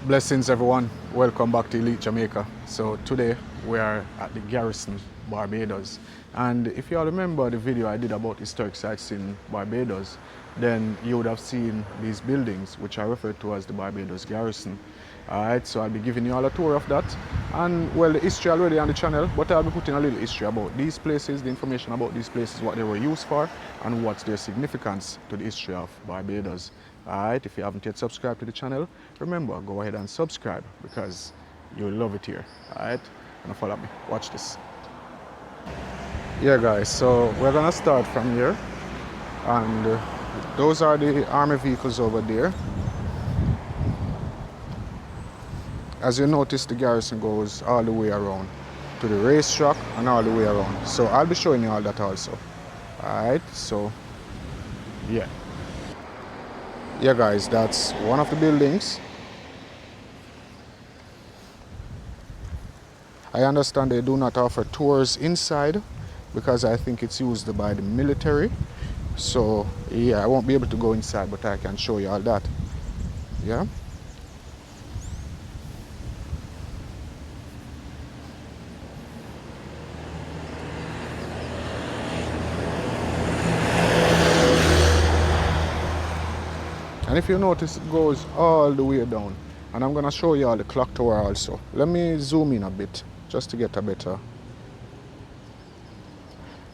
Blessings everyone, welcome back to Elite Jamaica. So today we are at the Garrison Barbados, and if you all remember the video I did about historic sites in Barbados, then you would have seen these buildings which I refer to as the Barbados Garrison. Alright, so I'll be giving you all a tour of that, and well, the history already on the channel, but I'll be putting a little history about these places, the information about these places, what they were used for and what's their significance to the history of Barbados. Alright, if you haven't yet subscribed to the channel, remember, go ahead and subscribe because you'll love it here. Alright, and follow me, watch this. Yeah guys, so we're gonna start from here, and those are the army vehicles over there. As you notice, the garrison goes all the way around to the racetrack and all the way around. So I'll be showing you all that also. Alright, so yeah. Yeah guys, that's one of the buildings. I understand they do not offer tours inside because I think it's used by the military. So yeah, I won't be able to go inside, but I can show you all that. Yeah. And if you notice, it goes all the way down. And I'm gonna show you all the clock tower also. Let me zoom in a bit, just to get a better.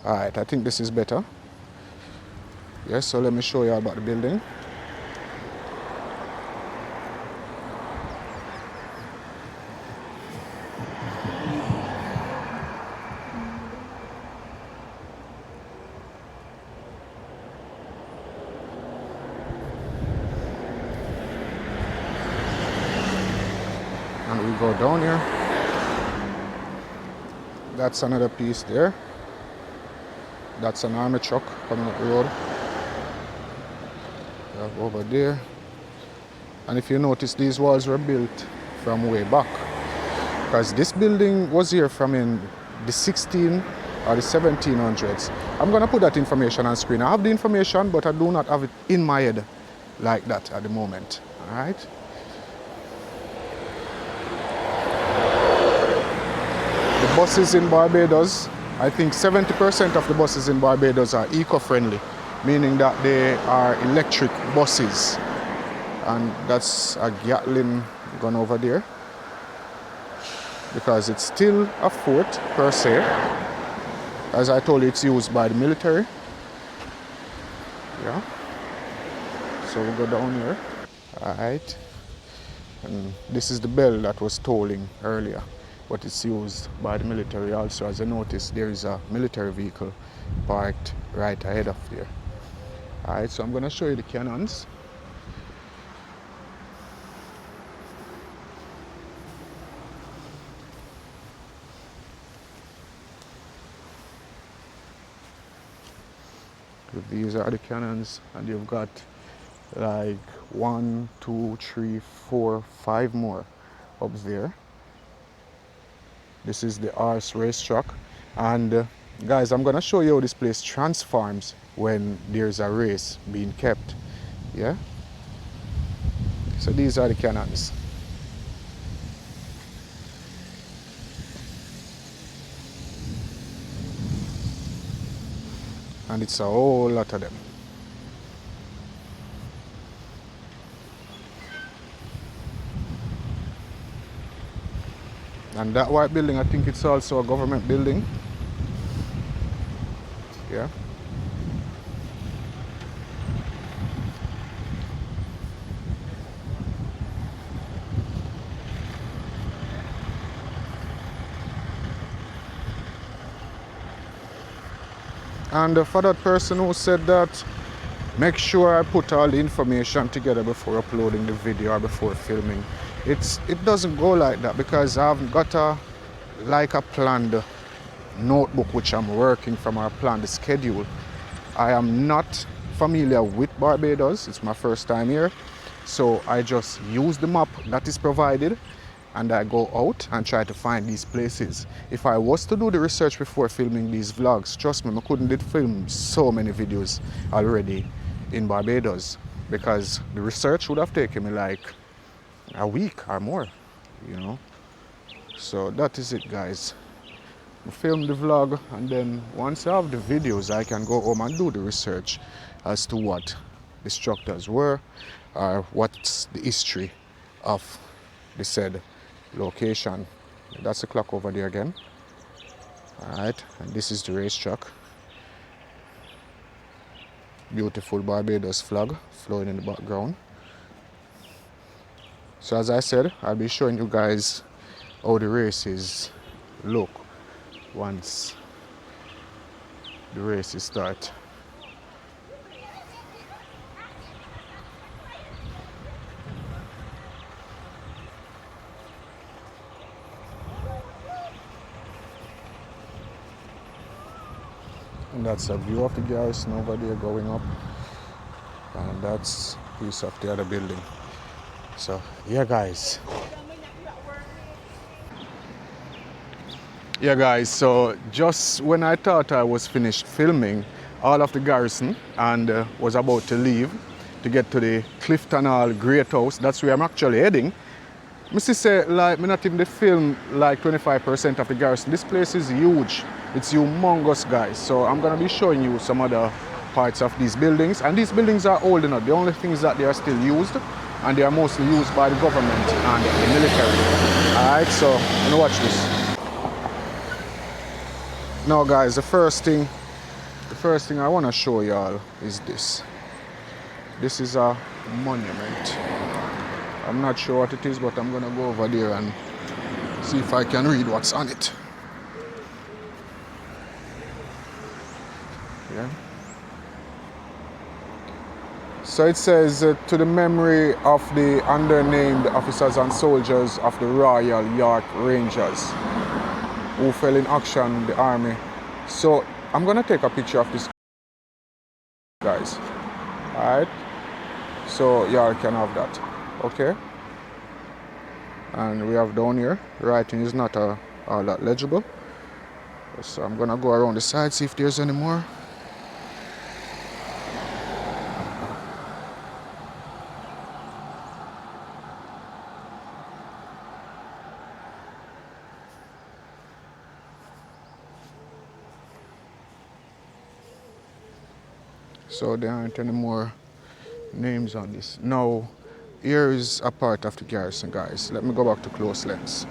Alright, I think this is better. Yes, so let me show you all about the building. And we go down here. That's another piece there. That's an army truck coming up the road. Over there. And if you notice, these walls were built from way back, because this building was here from in the 16 or the 1700s. I'm gonna put that information on screen. I have the information, but I do not have it in my head like that at the moment. All right. The buses in Barbados, I think 70% of the buses in Barbados are eco-friendly, meaning that they are electric buses. And that's a Gatling gun over there, because it's still a fort per se. As I told you, it's used by the military. Yeah. So we go down here. All right. And this is the bell that was tolling earlier, but it's used by the military also. As I noticed, there is a military vehicle parked right ahead of there. Alright, so I'm going to show you the cannons. These are the cannons, and you've got like 1, 2, 3, 4, 5 more up there. This is the horse racetrack, and guys, I'm gonna show you how this place transforms when there's a race being kept. Yeah, so these are the cannons. And it's a whole lot of them. And that white building, I think it's also a government building. Yeah. And for that person who said that, make sure I put all the information together before uploading the video or before filming. It doesn't go like that, because I've got a planned notebook which I'm working from, or a planned schedule. I am not familiar with Barbados. It's my first time here, so I just use the map that is provided, and I go out and try to find these places. If I was to do the research before filming these vlogs, trust me, I couldn't film so many videos already in Barbados, because the research would have taken me like a week or more, you know. So that is it, guys. I film the vlog, and then once I have the videos, I can go home and do the research as to what the structures were or what's the history of the said location. That's the clock over there again. All right, and this is the racetrack. Beautiful Barbados flag flowing in the background. So as I said, I'll be showing you guys how the races look once the races start. And that's a view of the garrison over there going up, and that's a piece of the other building. So yeah, guys. Yeah, guys, so just when I thought I was finished filming all of the garrison and was about to leave to get to the Clifton Hall Great House, that's where I'm actually heading. Mrs. say, like, me not even the film like 25% of the garrison. This place is huge. It's humongous, guys. So I'm gonna be showing you some other parts of these buildings. And these buildings are old enough. The only things that they are still used, and they are mostly used by the government and the military. All right, so I'm gonna watch this. Now, guys, the first thing I want to show y'all is this. This is a monument. I'm not sure what it is, but I'm gonna go over there and see if I can read what's on it. Yeah. So it says, to the memory of the undernamed officers and soldiers of the Royal York Rangers who fell in action in the army. So I'm gonna take a picture of this, guys. Alright, so y'all can have that, okay? And we have down here, writing is not all that legible. So I'm gonna go around the side, see if there's any more. So there aren't any more names on this. Now, here is a part of the garrison, guys. Let me go back to close lens.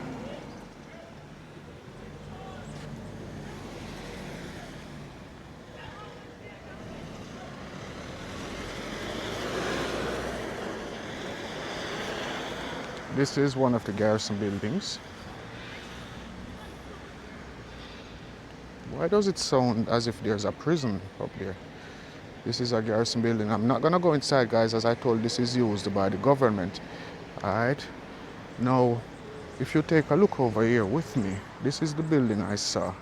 This is one of the garrison buildings. Why does it sound as if there's a prison up there? This is a garrison building. I'm not gonna go inside, guys. As I told, this is used by the government. All right. Now, if you take a look over here with me, this is the building I saw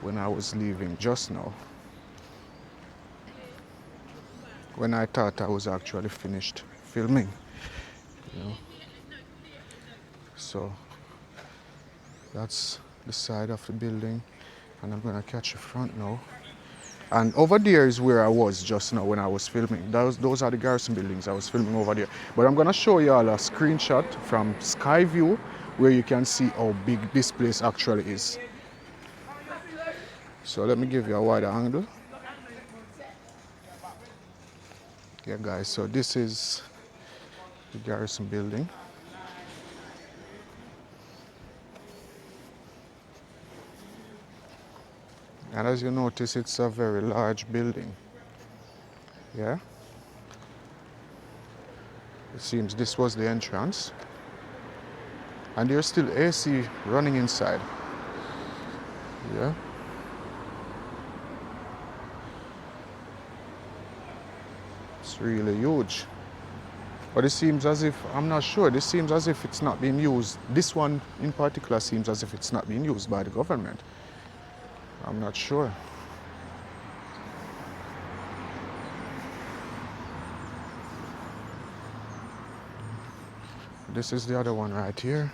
when I was leaving just now, when I thought I was actually finished filming, you know. So that's the side of the building, and I'm gonna catch the front now. And over there is where I was just now when I was filming. Those are the garrison buildings I was filming over there. But I'm gonna show you all a screenshot from sky view where you can see how big this place actually is. So let me give you a wider angle. Yeah, guys, so this is the garrison building. And as you notice, it's a very large building. Yeah. It seems this was the entrance. And there's still AC running inside. Yeah. It's really huge. But it seems as if, I'm not sure, this seems as if it's not being used. This one in particular seems as if it's not being used by the government. I'm not sure. This is the other one right here.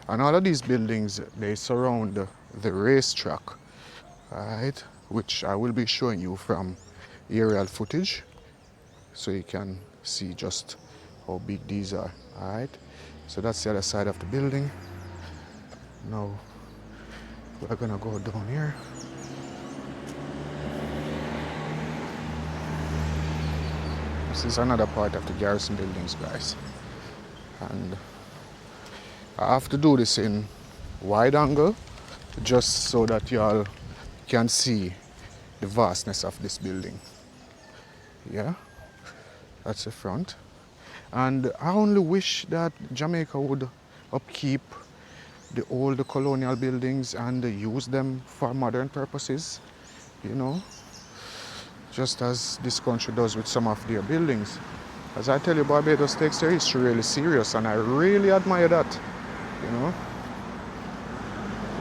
And all of these buildings, they surround the racetrack, right? Which I will be showing you from aerial footage, so you can see just how big these are. All right, so that's the other side of the building. Now we're gonna go down here. This is another part of the garrison buildings, guys, and I have to do this in wide angle just so that y'all can see the vastness of this building. Yeah, that's the front. And I only wish that Jamaica would upkeep the old colonial buildings and use them for modern purposes, you know, just as this country does with some of their buildings. As I tell you, Barbados takes their history really serious, and I really admire that, you know.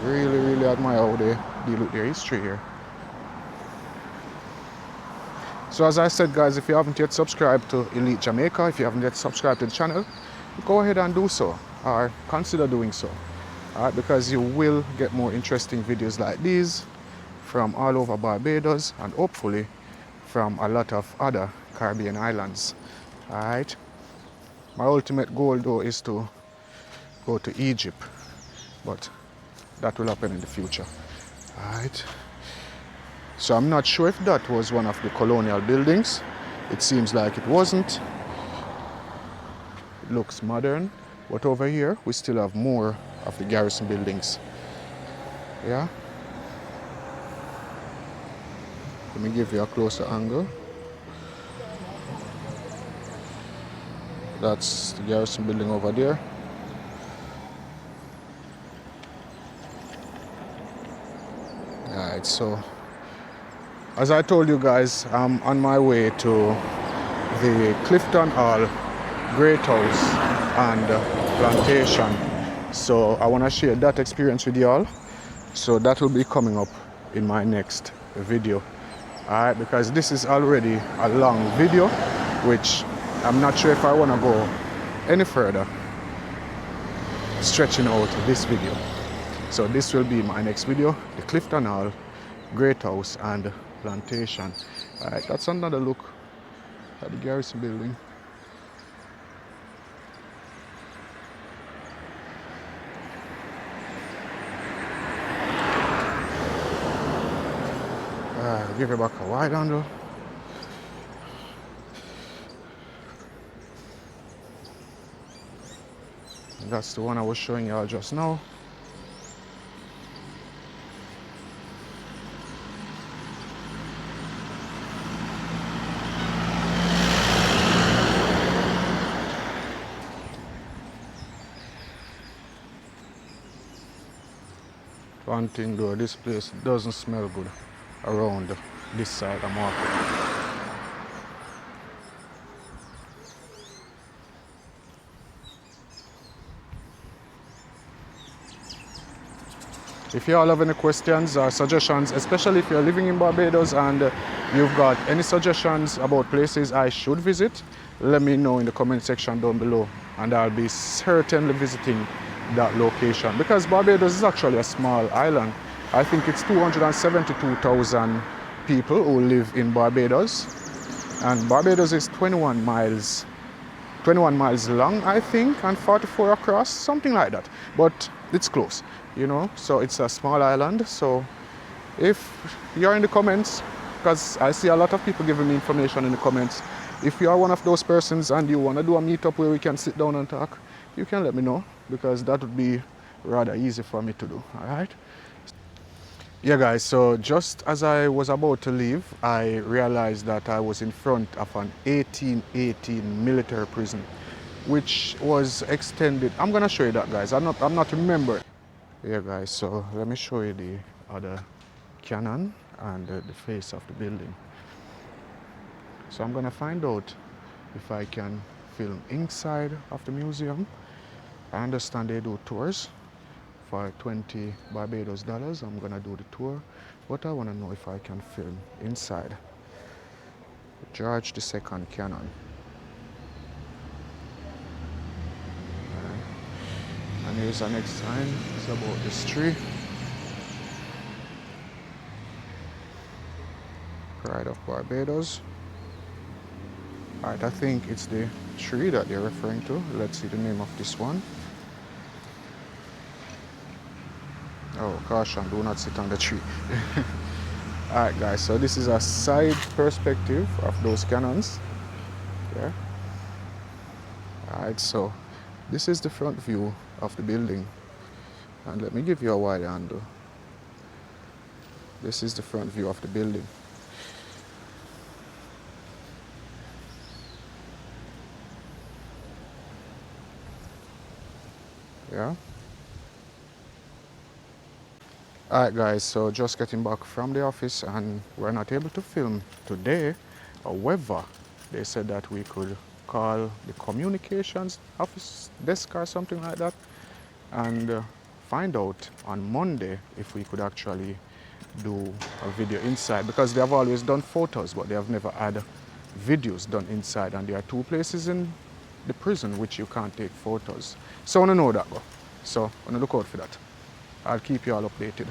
Really admire how they deal with their history here. So as I said, guys, if you haven't yet subscribed to Elite Jamaica, if you haven't yet subscribed to the channel, go ahead and do so, or consider doing so. Alright, because you will get more interesting videos like these from all over Barbados and hopefully from a lot of other Caribbean islands. Alright. My ultimate goal though is to go to Egypt, but that will happen in the future. Alright. So I'm not sure if that was one of the colonial buildings. It seems like it wasn't. It looks modern, but over here we still have more of the garrison buildings. Yeah. Let me give you a closer angle. That's the garrison building over there. Alright, so as I told you guys, I'm on my way to the Clifton Hall, Great House and Plantation. So I want to share that experience with y'all. So that will be coming up in my next video. Alright, because this is already a long video, which I'm not sure if I want to go any further stretching out this video. So this will be my next video, the Clifton Hall, Great House and Plantation. Alright, that's another look at the garrison building. Give it back a wide angle. And that's the one I was showing y'all just now. One thing though, this place doesn't smell good around this side of the market. If you all have any questions or suggestions, especially if you're living in Barbados and you've got any suggestions about places I should visit, let me know in the comment section down below and I'll be certainly visiting that location, because Barbados is actually a small island. I think it's 272,000 people who live in Barbados, and Barbados is 21 miles long, I think, and 44 across, something like that, but it's close, you know. So it's a small island. So if you're in the comments, because I see a lot of people giving me information in the comments, if you are one of those persons and you want to do a meetup where we can sit down and talk, you can let me know, because that would be rather easy for me to do. All right. Yeah guys, so just as I was about to leave, I realized that I was in front of an 1818 military prison, which was extended. I'm gonna show you that, guys. I'm not remembering. Yeah guys, so let me show you the other cannon and the face of the building. So I'm gonna find out if I can film inside of the museum. I understand they do tours for 20 Barbados dollars. I'm gonna do the tour, but I want to know if I can film inside George II cannon. And here's our next sign. It's about this tree. Pride of Barbados. Alright, I think it's the tree that they're referring to. Let's see the name of this one. Oh, caution, do not sit on the tree. Alright guys, so this is a side perspective of those cannons. Yeah. Alright, so this is the front view of the building. And let me give you a wide angle. This is the front view of the building. Yeah. Alright guys, so just getting back from the office and we're not able to film today. However, they said that we could call the communications office desk or something like that and find out on Monday if we could actually do a video inside, because they have always done photos but they have never had videos done inside, and there are 2 places in the prison which you can't take photos. So I want to know that, so I want to look out for that. I'll keep you all updated.